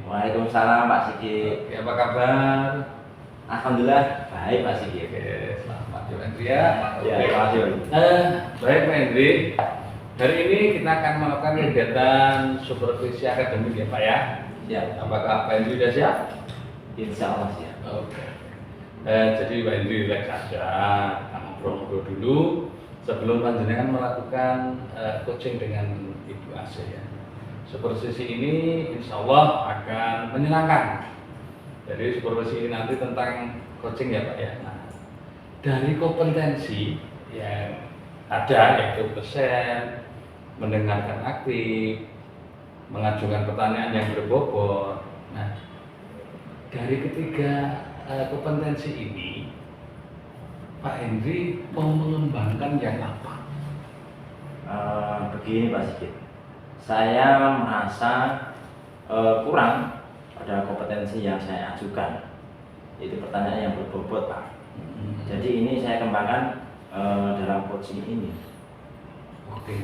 Waalaikumsalam Pak Sigit. Oke, apa kabar? Alhamdulillah baik Pak Sigit. Oke, selamat Pak Hendri ya. Ya, Oke. terima kasih. Baik Pak Hendri. Hari ini kita akan melakukan kegiatan supervisi akademik ya Pak ya. Ya, Apakah Pak Hendri sudah siap? insya Allah siap. Oke. Jadi Pak Hendri relax saja, ngobrol-ngobrol dulu sebelum panjenengan melakukan coaching dengan Ibu Ase ya. Supervisi ini insya Allah akan menyenangkan. Jadi supervisi ini nanti tentang coaching ya Pak ya. Nah, dari kompetensi yang ada yaitu present, mendengarkan aktif, mengajukan pertanyaan yang berbobot. Nah, dari ketiga kompetensi ini, Pak Hendri mau mengembangkan yang apa? Begini Pak Sigit, saya merasa kurang pada kompetensi yang saya ajukan, yaitu pertanyaan yang berbobot Pak. Jadi ini saya kembangkan dalam coaching ini. Oke.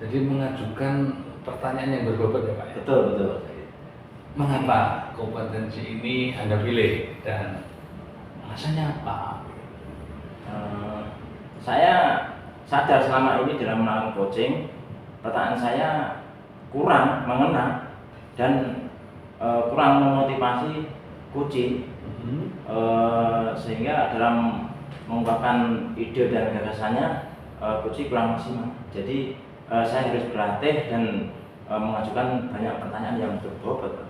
Jadi mengajukan pertanyaan yang berbobot ya Pak ya? Betul. Mengapa kompetensi ini Anda pilih dan alasannya apa? Saya sadar selama ini dalam melakukan coaching, pertanyaan saya kurang mengena dan kurang memotivasi coaching, sehingga dalam mengungkapkan ide dan gagasannya coaching kurang maksimal. Jadi saya harus berlatih dan mengajukan banyak pertanyaan yang berbobot.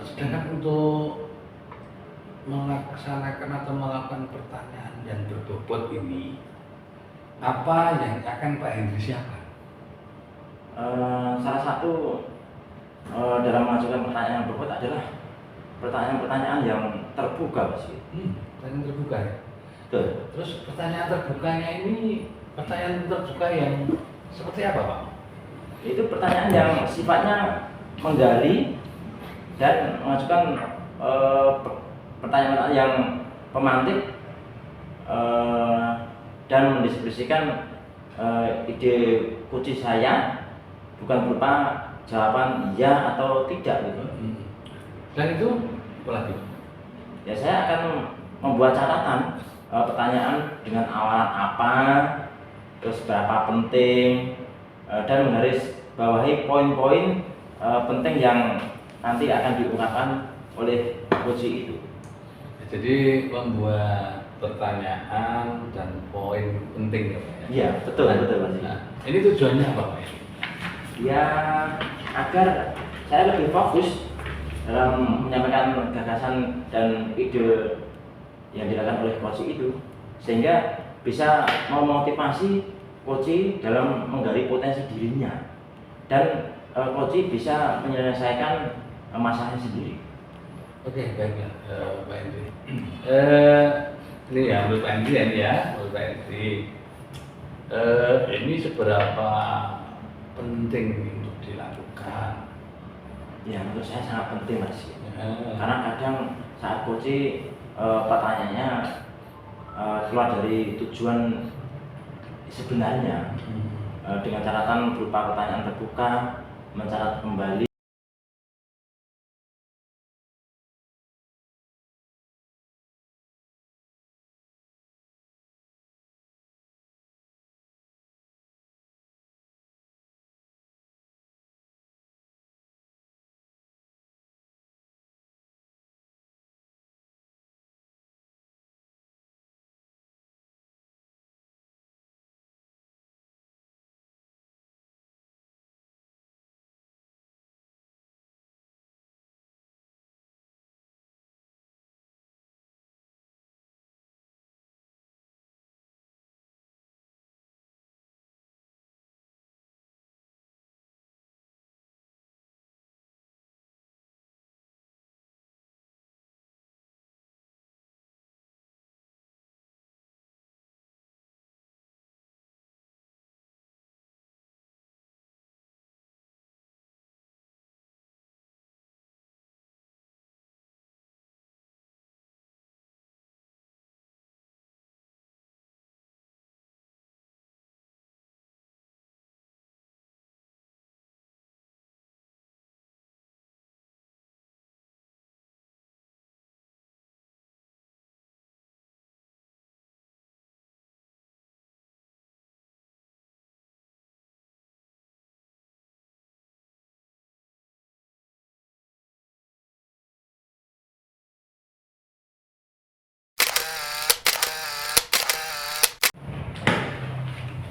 Sedangkan untuk melaksanakan atau melakukan pertanyaan yang berbobot ini, apa yang akan Pak Hendri siapkan? Salah satu dalam mengajukan pertanyaan yang berbobot adalah pertanyaan-pertanyaan yang terbuka, Mas. Pertanyaan terbuka ya? Betul. Terus pertanyaan terbukanya ini pertanyaan terbuka yang seperti apa Pak? Itu pertanyaan yang sifatnya menggali dan mengajukan pertanyaan yang pemantik dan mendiskusikan ide coaching saya, bukan berupa jawaban iya atau tidak gitu. Dan itu apa lagi? Ya, saya akan membuat catatan pertanyaan dengan awalan apa, terus berapa penting, dan menggarisbawahi poin-poin penting yang nanti akan diungkapkan oleh coach itu. Jadi membuat pertanyaan dan poin penting ya Pak ya? Iya, betul Mas. Nah, ini tujuannya apa Pak? Ya, agar saya lebih fokus dalam menyampaikan gagasan dan ide yang dilakukan oleh coach itu, sehingga bisa memotivasi coach dalam menggali potensi dirinya dan coach bisa menyelesaikan masalahnya sendiri. Oke, baiklah Pak Hendri. Ini ya menurut Pak Hendri menurut Pak Hendri ini seberapa penting untuk dilakukan? Ya, menurut saya sangat penting Mas. Karena kadang saat coach pertanyaannya keluar dari tujuan sebenarnya, dengan catatan berupa pertanyaan terbuka, mencatat kembali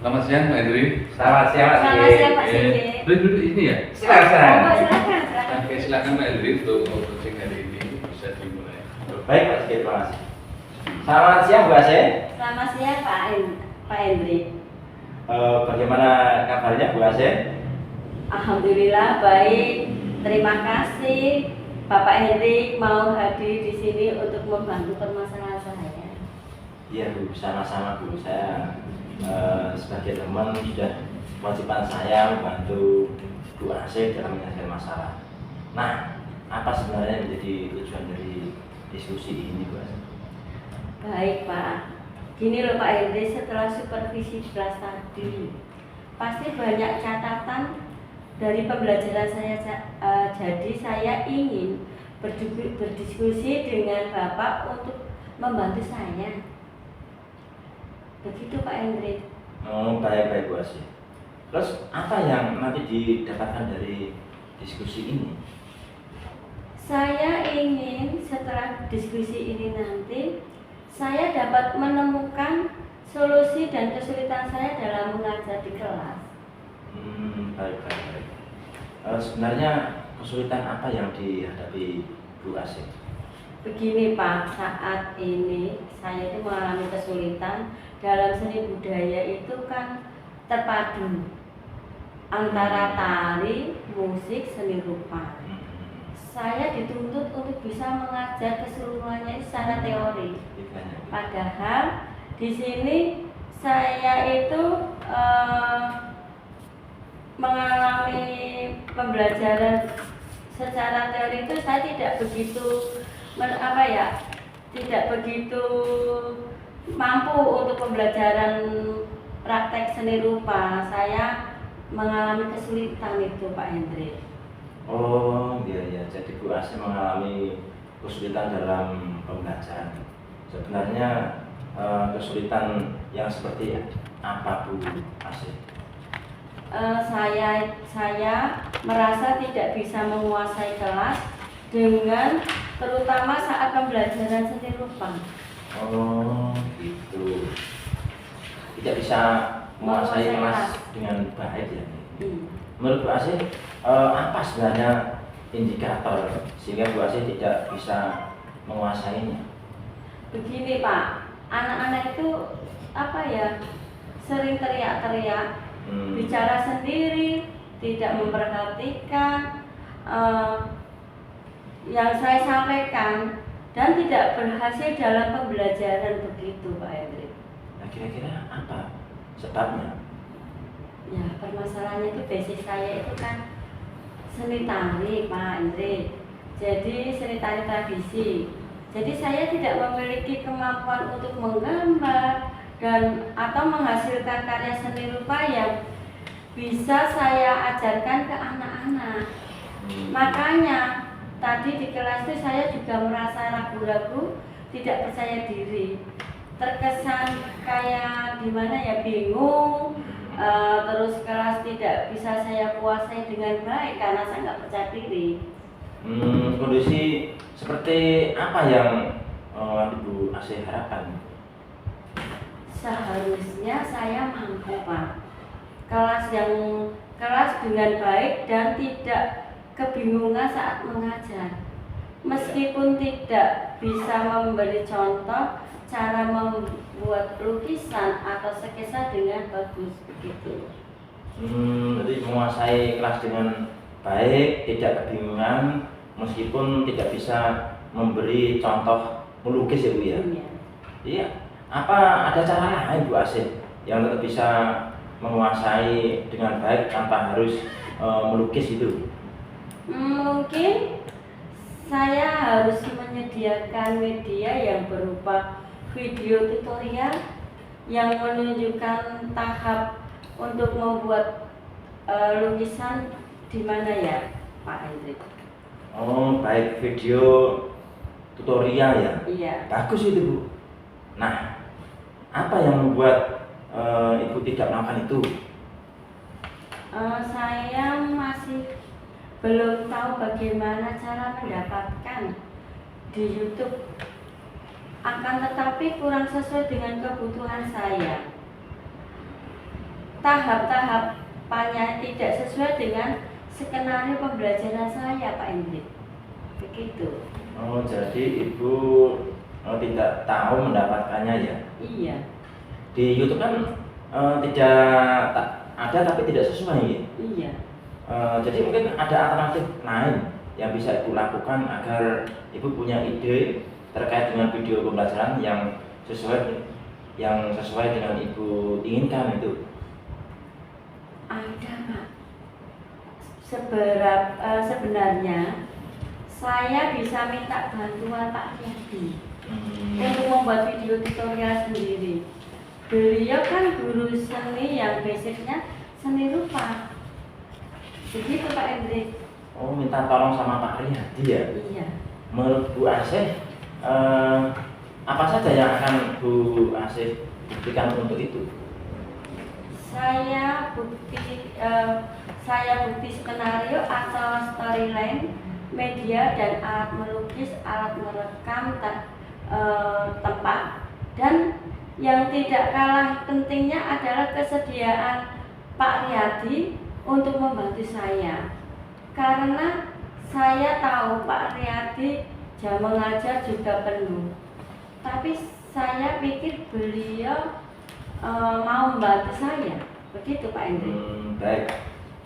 Selamat siang Pak Hendri. Selamat siang Pak Selamat Sigit. siang, Pak Sigit. Duduk ini ya. Silakan. Oh, silakan. Oke, silakan Pak Hendri untuk coaching hari ini bisa dimulai. Baik Pak Sigit, terima kasih. Selamat siang Bu Ase. Selamat siang Pak Hendri. Bagaimana kabarnya Bu Ase? Alhamdulillah baik. Terima kasih Bapak Hendri mau hadir di sini untuk membantu permasalahan saya. Iya Bu, sama-sama Bu. Saya sebagai teman sudah kewajiban saya membantu Bu Ase dalam menyelesaikan masalah. Nah, apa sebenarnya menjadi tujuan dari diskusi ini Bu Ase? Baik Pak. Gini loh Pak Hendri, setelah supervisi kelas tadi, pasti banyak catatan dari pembelajaran saya. Jadi saya ingin berdiskusi dengan Bapak untuk membantu saya. Begitu Pak Hendri. Oh, baik-baik Bu Ase. Terus apa yang nanti didapatkan dari diskusi ini? Saya ingin setelah diskusi ini nanti saya dapat menemukan solusi dan kesulitan saya dalam mengajar di kelas. Baik. Sebenarnya kesulitan apa yang dihadapi Bu Ase? Begini Pak, saat ini saya itu mengalami kesulitan dalam seni budaya itu kan terpadu antara tari, musik, seni rupa. Saya dituntut untuk bisa mengajar keseluruhannya secara teori. Padahal di sini saya itu mengalami pembelajaran secara teori itu saya tidak begitu tidak begitu mampu untuk pembelajaran praktek seni rupa. Saya mengalami kesulitan itu Pak Hendri. Oh iya, jadi Bu Ase mengalami kesulitan dalam pembelajaran. Sebenarnya kesulitan yang seperti apa Bu Ase? Saya merasa tidak bisa menguasai kelas dengan terutama saat pembelajaran seni rupa. Oh gitu. Tidak bisa menguasai kelas dengan baik ya. Menurut Bu Ase, apa sebenarnya indikator sehingga Bu Ase tidak bisa menguasainya? Begini Pak, anak-anak itu sering teriak-teriak, bicara sendiri, tidak memperhatikan yang saya sampaikan dan tidak berhasil dalam pembelajaran begitu Pak Hendri. Nah kira-kira apa sebabnya? Ya permasalahannya itu basic saya itu kan seni tari Pak Hendri. Jadi seni tari tradisi. Jadi saya tidak memiliki kemampuan untuk menggambar dan atau menghasilkan karya seni rupa yang bisa saya ajarkan ke anak-anak. Makanya tadi di kelas itu saya juga merasa ragu-ragu, tidak percaya diri, terkesan kayak gimana ya, bingung. Terus kelas tidak bisa saya kuasai dengan baik karena saya nggak percaya diri. Kondisi seperti apa yang Ibu Ase harapkan? Seharusnya saya mampu Pak, kelas dengan baik dan tidak kebingungan saat mengajar. Meskipun tidak bisa memberi contoh cara membuat lukisan atau sketsa dengan bagus begitu. Jadi menguasai kelas dengan baik, tidak kebingungan, meskipun tidak bisa memberi contoh melukis ya Bu ya? Iya. Apa ada cara lain Bu Ase yang tetap bisa menguasai dengan baik tanpa harus melukis itu? Mungkin saya harus menyediakan media yang berupa video tutorial yang menunjukkan tahap untuk membuat lukisan di mana ya Pak Hendri. Oh baik, video tutorial ya? Iya. Bagus itu Bu. Nah, apa yang membuat Ibu tidak melakukan itu? Saya masih belum tahu bagaimana cara mendapatkan di YouTube. Akan tetapi kurang sesuai dengan kebutuhan saya. tahap-tahapannya tidak sesuai dengan skenario pembelajaran saya, Pak Hendrik. Begitu. Oh, jadi Ibu tidak tahu mendapatkannya ya? Iya. Di YouTube kan tidak ada tapi tidak sesuai ya? Iya. Jadi mungkin ada alternatif lain yang bisa Ibu lakukan agar Ibu punya ide terkait dengan video pembelajaran yang sesuai dengan Ibu inginkan itu. Ada, Pak. Sebenarnya saya bisa minta bantuan Pak Riyadi untuk membuat video tutorial sendiri. Beliau kan guru seni yang basicnya seni rupa. Begitu Pak Hendrik. Oh, minta tolong sama Pak Riyadi ya? Iya. Menurut Bu Asih, apa saja yang akan Bu Asih buktikan untuk itu? Saya bukti skenario atau storyline, media dan alat melukis, alat merekam tempat, dan yang tidak kalah pentingnya adalah kesediaan Pak Riyadi untuk membantu saya. Karena saya tahu Pak Riyadi jam mengajar juga penuh. Tapi saya pikir beliau mau membantu saya. Begitu Pak Hendrik. Baik.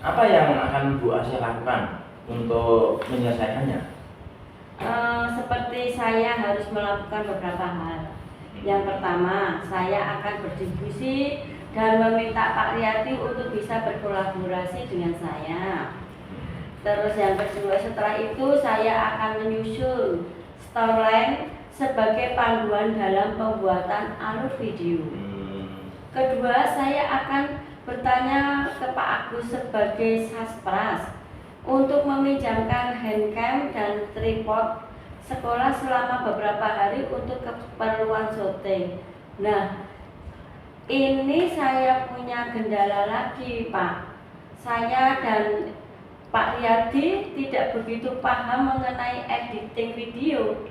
Apa yang akan Bu Asih lakukan untuk menyelesaikannya? Seperti saya harus melakukan beberapa hal. Yang pertama, saya akan berdiskusi dan meminta Pak Riyadi untuk bisa berkolaborasi dengan saya. Terus yang kedua, setelah itu saya akan menyusun storyline sebagai panduan dalam pembuatan alur video. Kedua, saya akan bertanya ke Pak Agus sebagai saspras untuk meminjamkan handcam dan tripod sekolah selama beberapa hari untuk keperluan syuting. Nah, ini saya punya kendala lagi, Pak. Saya dan Pak Riyadi tidak begitu paham mengenai editing video,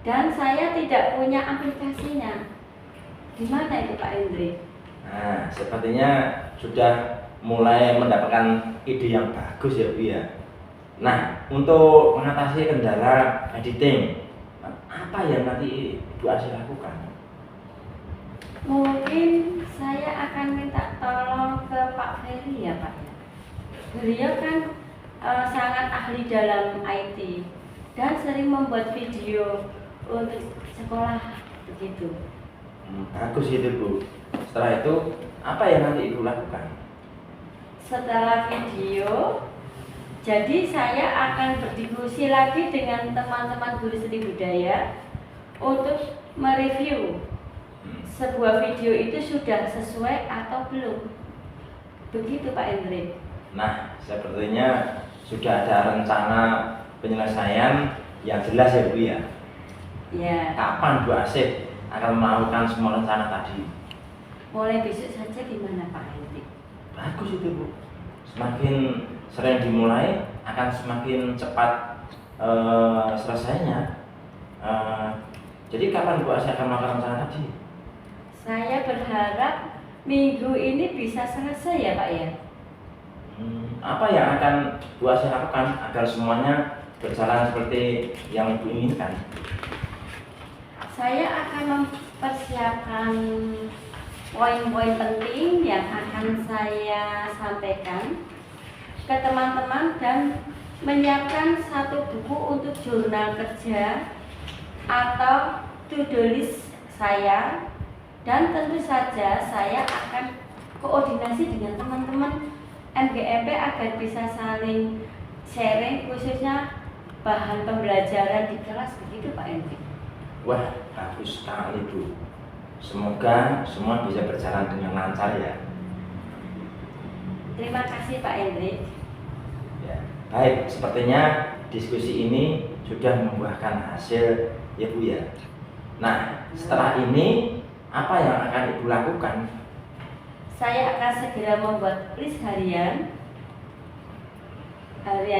dan saya tidak punya aplikasinya. Gimana itu Pak Hendrik? Nah, sepertinya sudah mulai mendapatkan ide yang bagus ya Bu ya. Nah, untuk mengatasi kendala editing, apa yang nanti Bu Asih lakukan? Mungkin saya akan minta tolong ke Pak Ferry ya Pak. Beliau kan sangat ahli dalam IT dan sering membuat video untuk sekolah begitu. Bagus itu Bu. Setelah itu apa yang nanti Ibu lakukan? Setelah video, jadi saya akan berdiskusi lagi dengan teman-teman guru seni budaya untuk mereview sebuah video itu sudah sesuai atau belum. Begitu Pak Hendrik. Nah, sepertinya sudah ada rencana penyelesaian yang jelas ya Bu ya. Ya. Kapan Bu Asih akan melakukan semua rencana tadi? Mulai besok saja gimana Pak Hendrik? Bagus itu Bu. Semakin sering dimulai akan semakin cepat selesainya. Jadi kapan Bu Asih akan melakukan rencana tadi? Saya berharap minggu ini bisa selesai ya Pak ya. Apa yang akan Bu Asih lakukan agar semuanya berjalan seperti yang Ibu inginkan? Saya akan mempersiapkan poin-poin penting yang akan saya sampaikan ke teman-teman dan menyiapkan satu buku untuk jurnal kerja atau to-do list saya, dan tentu saja saya akan koordinasi dengan teman-teman MGMP agar bisa saling sharing khususnya bahan pembelajaran di kelas begitu Pak Hendrik. Wah, bagus sekali Bu. Semoga semua bisa berjalan dengan lancar ya. Terima kasih Pak Hendrik. Ya, baik, sepertinya diskusi ini sudah membuahkan hasil ya Bu ya. Nah, setelah ini apa yang akan Ibu lakukan? Saya akan segera membuat list harian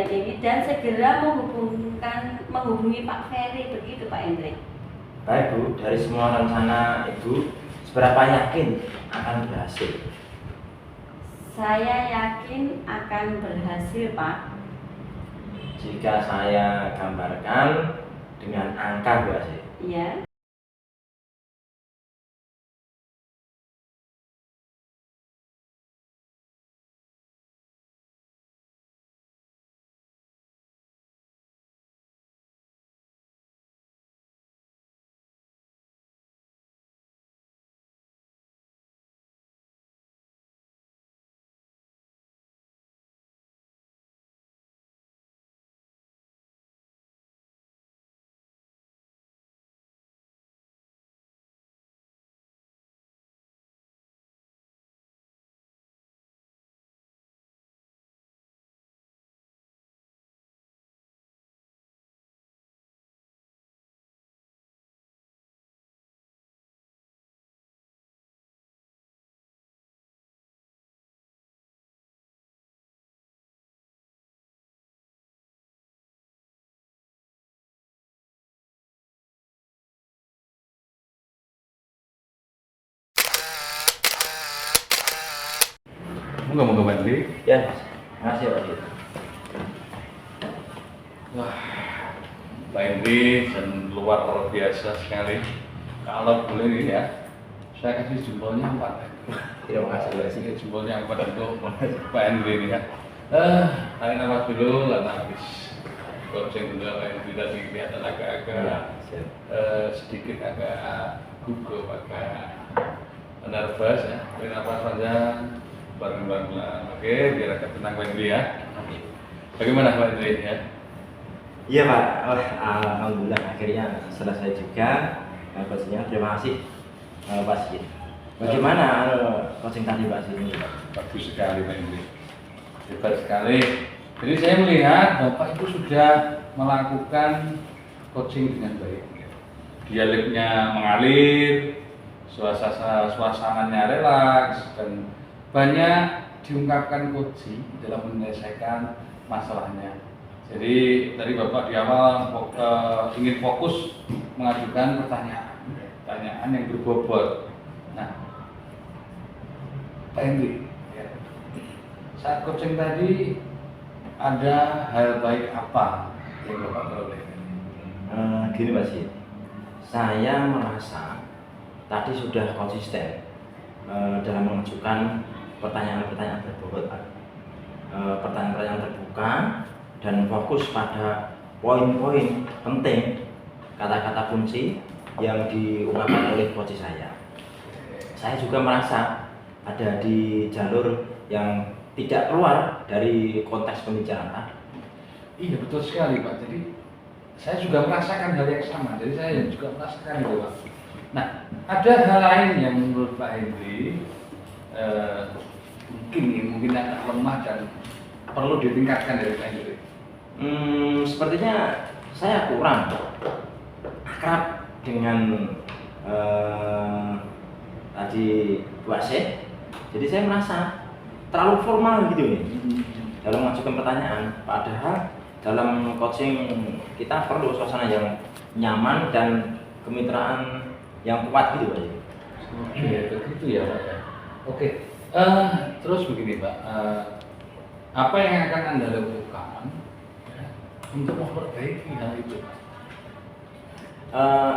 ini dan segera menghubungi Pak Ferry begitu Pak Hendrik. Baik Bu, dari semua rencana Ibu, seberapa yakin akan berhasil? Saya yakin akan berhasil, Pak. Jika saya gambarkan dengan angka Bu Asih. Iya. Moga-moga Pak Hendri. Ya, makasih Pak Asih. Wah, Pak Hendri dan luar biasa sekali. Kalau boleh ini ya, saya kasih jempolnya 4. Terima kasih Pak Asih. Kasih jempolnya 4 untuk Pak Hendri ini ya. Tarik nafas dulu, lalu habis coaching dulu Pak Hendri tadi kelihatan agak-agak siap. sedikit agak gugup, agak nervous ya. Tarik nafas panjang, bareng-bareng. Oke, biar agak tenang Pak Hendri ya. Bagaimana Pak Hendri ya? Iya Pak, alhamdulillah akhirnya selesai juga coachingnya. Terima kasih Pak Asih. Bagaimana coaching tadi Pak Asih ini? Bagus sekali Pak Hendri, hebat sekali. Jadi saya melihat Bapak itu sudah melakukan coaching dengan baik. Dialeknya mengalir, suasananya relaks, dan banyak diungkapkan coaching dalam menyelesaikan masalahnya. Jadi tadi Bapak di awal ingin fokus mengajukan pertanyaan yang berbobot. Nah, Pak Hendri, ya, saat coaching tadi ada hal baik apa yang Bapak peroleh? Gini Pak Asih, saya merasa tadi sudah konsisten dalam mengajukan pertanyaan-pertanyaan berbobot, Pak. Pertanyaan-pertanyaan terbuka dan fokus pada poin-poin penting, kata-kata kunci yang diungkapkan oleh coach saya. Saya juga merasa ada di jalur yang tidak keluar dari konteks pembicaraan tadi. Iya betul sekali Pak. Jadi saya juga merasakan hal yang sama. Jadi saya juga merasakan itu Pak. Nah, ada hal lain yang menurut Pak Hendri mungkin agak lemah dan perlu ditingkatkan dari Pak Hendri. Sepertinya saya kurang akrab dengan tadi Bu Asih. Jadi saya merasa terlalu formal gitu nih dalam mengajukan pertanyaan. Padahal dalam coaching kita perlu suasana yang nyaman dan kemitraan yang kuat gitu Pak. Oke, begitu ya Pak. Oke, terus begini Pak, apa yang akan Anda lakukan untuk memperbaiki hal itu?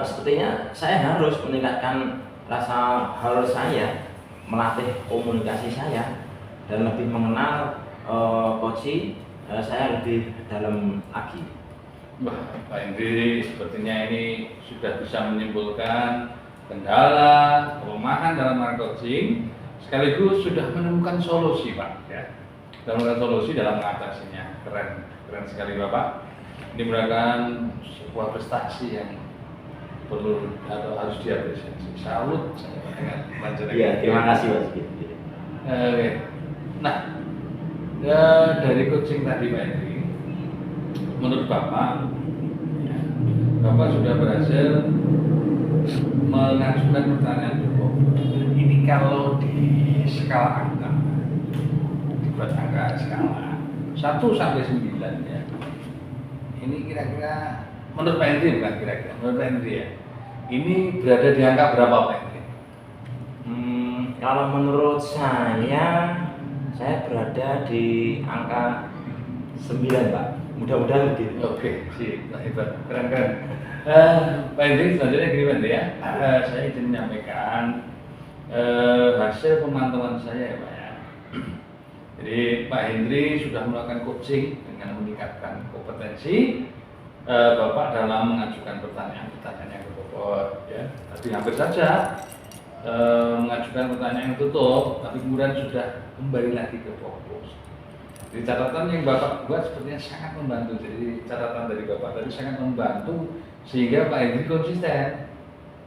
Sepertinya saya harus meningkatkan rasa harus saya, melatih komunikasi saya dan lebih mengenal coaching saya lebih dalam lagi. Wah, Pak Hendri sepertinya ini sudah bisa menyimpulkan kendala, kelemahan dalam coaching, sekaligus sudah menemukan solusi Pak. Ya, menemukan solusi dalam mengatasinya. Keren sekali Bapak. Ini merupakan sebuah prestasi yang perlu atau harus diapresiasi. Salut saya dengan pelajaran. Iya, terima kasih Pak. Oke. Nah, dari coaching tadi Pak Hendri, menurut Bapak, ya, Bapak sudah berhasil mengajukan pertanyaan berbobot. Ini kalau di skala angka, dibuat angka skala 1 sampai 9 ya. Ini kira-kira menurut Pak Hendri bukan kira-kira, menurut Pak Hendri ya. Ini berada di angka berapa Pak Hendri? Kalau menurut saya Saya berada di angka 9 Pak, mudah-mudahan begitu. Oke, sip, hebat, keren. Pak Hendri, selanjutnya gini Pak Hendri ya, saya izin menyampaikan hasil pemantauan saya ya Pak ya. Jadi Pak Hendri sudah melakukan coaching dengan meningkatkan kompetensi Bapak dalam mengajukan pertanyaan-pertanyaan yang berbobot ya. Tapi hampir saja mengajukan pertanyaan yang tutup, tapi kemudian sudah kembali lagi ke fokus. Jadi catatan yang Bapak buat sepertinya sangat membantu. Jadi catatan dari Bapak tadi sangat membantu sehingga Pak Hendri konsisten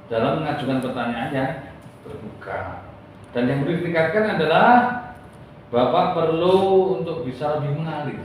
dalam mengajukan pertanyaan yang terbuka. Dan yang perlu ditingkatkan adalah Bapak perlu untuk bisa lebih mengalir.